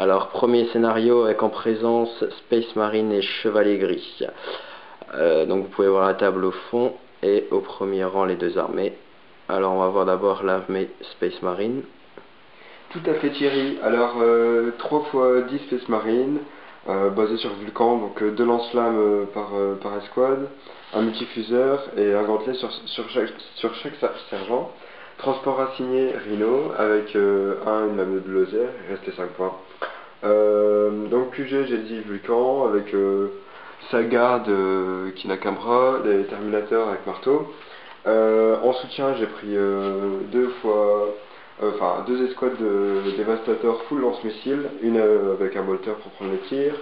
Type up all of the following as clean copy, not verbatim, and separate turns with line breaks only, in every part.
Alors, premier scénario avec en présence Space Marine et Chevalier Gris. Donc vous pouvez voir la table au fond et au premier rang les deux armées. Alors on va voir d'abord l'armée Space Marine.
Tout à fait Thierry, alors 3 fois 10 Space Marine, basé sur Vulcan, donc 2 lance-flammes par escouade, un multifuseur et un gantelet sur chaque sergent. Transport assigné Rhino avec une lame de laser, il restait 5 points. Donc QG j'ai dit Vulcan avec sa garde qui n'a qu'un bras, les Terminators avec marteau. En soutien j'ai pris deux escouades de dévastateurs full lance-missiles, une avec un bolter pour prendre les tirs.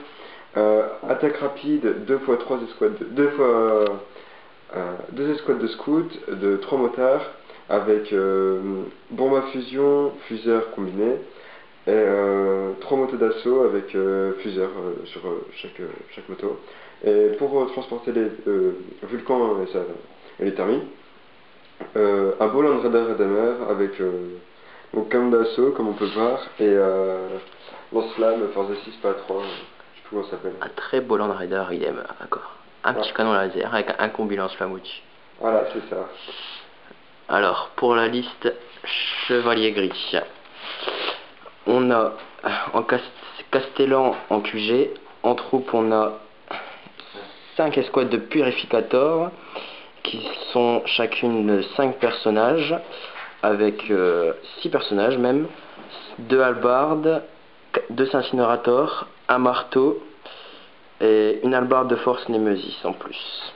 Attaque rapide, 2 fois 3 escouades, 2 escouades de scouts, de 3 motards, avec bombe à fusion, fuseur combiné, et 3 motos d'assaut avec fuseur sur chaque moto. Et pour transporter les Vulcan et les Thermis, un beau Land Raider Redeemer avec donc canon d'assaut comme on peut voir et lance-flamme Force 6 pas 3, je sais plus comment ça s'appelle.
Un très beau Land Raider Redeemer, d'accord. Un petit canon laser avec un combi lance-flamme au-dessus.
Voilà, c'est ça.
Alors, pour la liste Chevalier Gris, on a en Castellan en QG, en troupe on a 5 escouades de purificators qui sont chacune de 5 personnages, avec 6 personnages même, 2 halbardes, 2 incinérateurs, un marteau et une hallebarde de force Némésis en plus.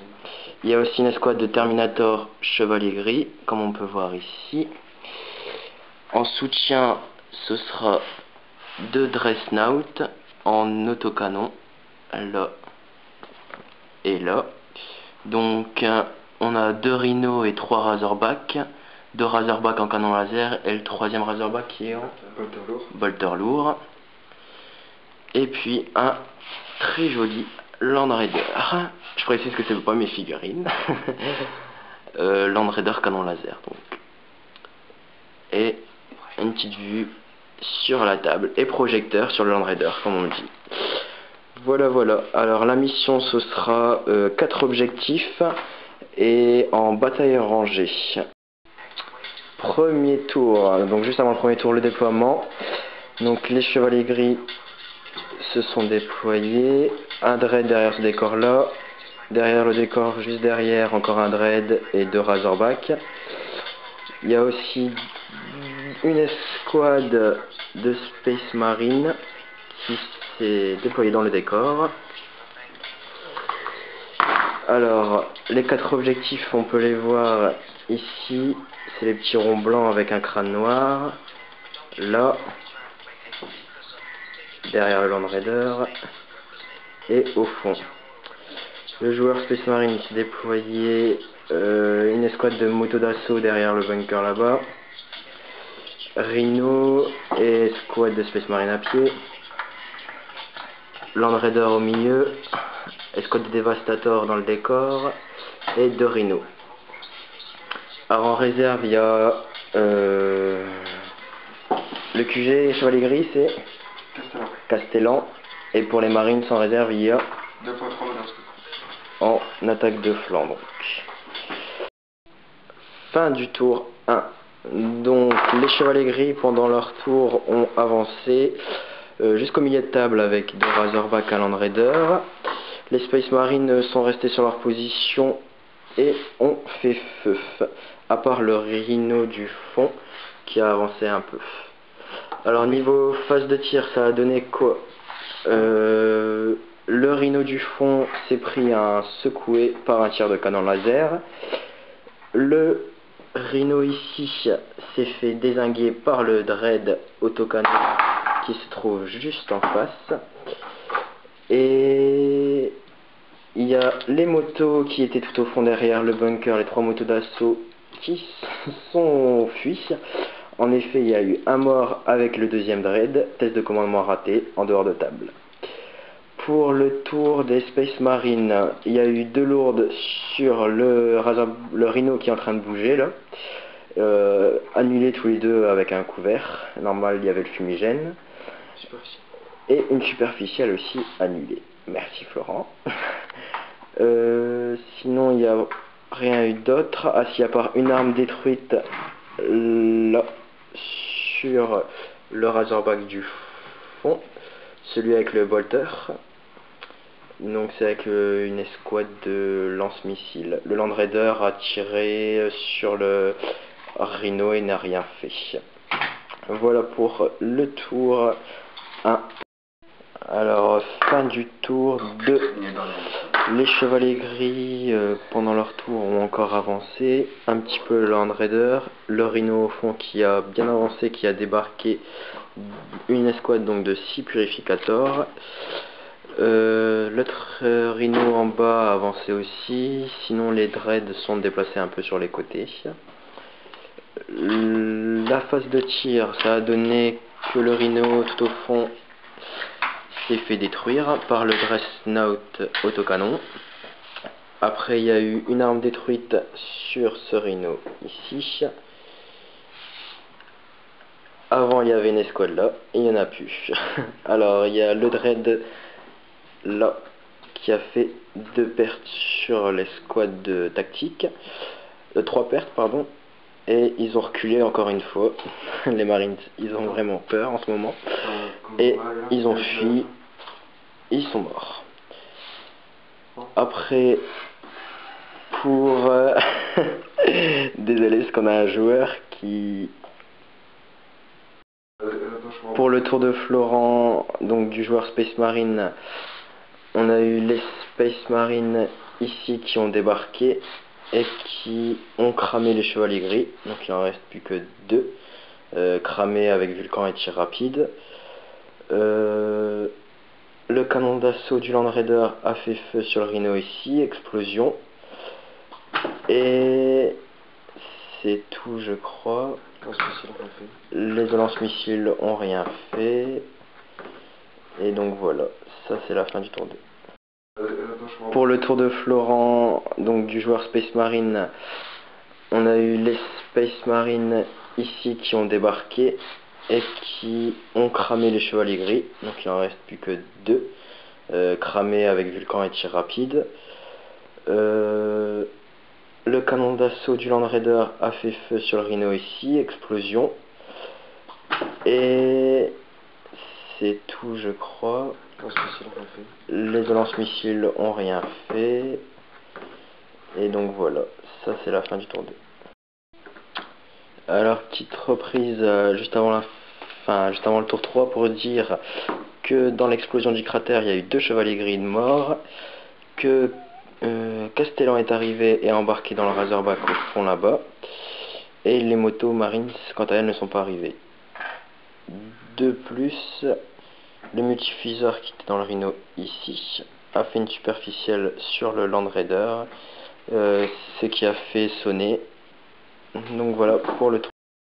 Il y a aussi une escouade de Terminator Chevalier Gris, comme on peut voir ici. En soutien, ce sera 2 Dreadnought en autocanon, là et là. Donc on a 2 Rhino et 3 Razorback, 2 Razorback en canon laser et le 3e Razorback qui est en bolter lourd. Et puis un très joli Land Raider. Je précise que c'est pas mes figurines. Land Raider canon laser donc. Et une petite vue sur la table et projecteur sur le Land Raider comme on dit. Voilà, alors la mission ce sera 4 objectifs et en bataille rangée. Premier tour, donc juste avant le premier tour le déploiement. Donc les Chevaliers Gris se sont déployés, un dread derrière ce décor là, derrière le décor juste derrière encore un dread et 2 Razorback. Il y a aussi une escouade de Space Marine qui s'est déployée dans le décor. Alors, les 4 objectifs, on peut les voir ici. C'est les petits ronds blancs avec un crâne noir. Là, derrière le Land Raider. Et au fond. Le joueur Space Marine s'est déployé une escouade de motos d'assaut derrière le bunker là-bas. Rhino et escouade de Space Marine à pied. Land Raider au milieu. Escouade de Devastator dans le décor. Et 2 Rhino. Alors en réserve, il y a le QG Chevalier Gris, c'est Castellan. Et pour les marines sans réserve, il y a
2 fois 3
en attaque de flanc. Donc. Fin du tour 1. Donc les Chevaliers Gris pendant leur tour ont avancé jusqu'au milieu de table avec 2 Razorback à Land Raider. Les Space Marines sont restés sur leur position et ont fait feu, à part le Rhino du fond qui a avancé un peu. Alors niveau phase de tir, ça a donné quoi? Le Rhino du fond s'est pris un secoué par un tir de canon laser. Le Rhino ici s'est fait dézinguer par le Dread autocanon qui se trouve juste en face. Et il y a les motos qui étaient tout au fond derrière le bunker, les 3 motos d'assaut qui sont fuies. En effet, il y a eu un mort avec le 2e Dread, test de commandement raté en dehors de table. Pour le tour des Space Marines, il y a eu 2 lourdes sur le Rhino qui est en train de bouger là. Annulés tous les 2 avec un couvert. Normal, il y avait le fumigène. Et une superficielle aussi annulée. Merci Florent. Sinon, il n'y a rien eu d'autre. Ah si, à part une arme détruite là, sur le Razorback du fond. Celui avec le bolter. Donc c'est avec une escouade de lance-missiles. Le Land Raider a tiré sur le Rhino et n'a rien fait. Voilà pour le tour 1. Alors, fin du tour 2. Les chevaliers gris, pendant leur tour, ont encore avancé. Un petit peu le Land Raider. Le Rhino au fond qui a bien avancé, qui a débarqué une escouade donc de 6 purificators. L'autre Rhino en bas a avancé aussi. Sinon, les dreads sont déplacés un peu sur les côtés. La phase de tir, ça a donné que le Rhino tout au fond s'est fait détruire par le Dreadnought autocanon. Après il y a eu une arme détruite sur ce Rhino ici. Avant il y avait une escouade là, et il n'y en a plus. Alors il y a le Dread là qui a fait 2 pertes sur l'escouade tactique. 3 pertes pardon. Et ils ont reculé encore une fois. Les Marines, ils ont vraiment peur en ce moment. Et ils ont fui. Ils sont morts. Après, pour... désolé, parce qu'on a un joueur qui... Pour le tour de Florent, donc du joueur Space Marine, on a eu les Space Marines ici qui ont débarqué et qui ont cramé les chevaliers gris. Donc il en reste plus que 2, cramés avec Vulcan et tir rapide. Le canon d'assaut du Land Raider a fait feu sur le Rhino ici, explosion. Et c'est tout je crois. Les lance-missiles ont rien fait. Et donc voilà, ça c'est la fin du tour 2. Pour le tour de Florent, donc du joueur Space Marine, on a eu les Space Marines ici qui ont débarqué et qui ont cramé les chevaliers gris. Donc il en reste plus que 2, cramés avec Vulcan et tir rapide. Le canon d'assaut du Land Raider a fait feu sur le Rhino ici, explosion. Et c'est tout je crois. Les lance-missiles ont rien fait. Et donc voilà, ça c'est la fin du tour 2. Alors petite reprise juste avant le tour 3 pour dire que dans l'explosion du cratère il y a eu 2 chevaliers gris de mort, que Castellan est arrivé et embarqué dans le Razorback au fond là-bas, et les motos Marines quant à elles ne sont pas arrivées. De plus, le multifuseur qui était dans le Rhino ici a fait une superficielle sur le Land Raider, ce qui a fait sonner. Donc voilà pour le tour.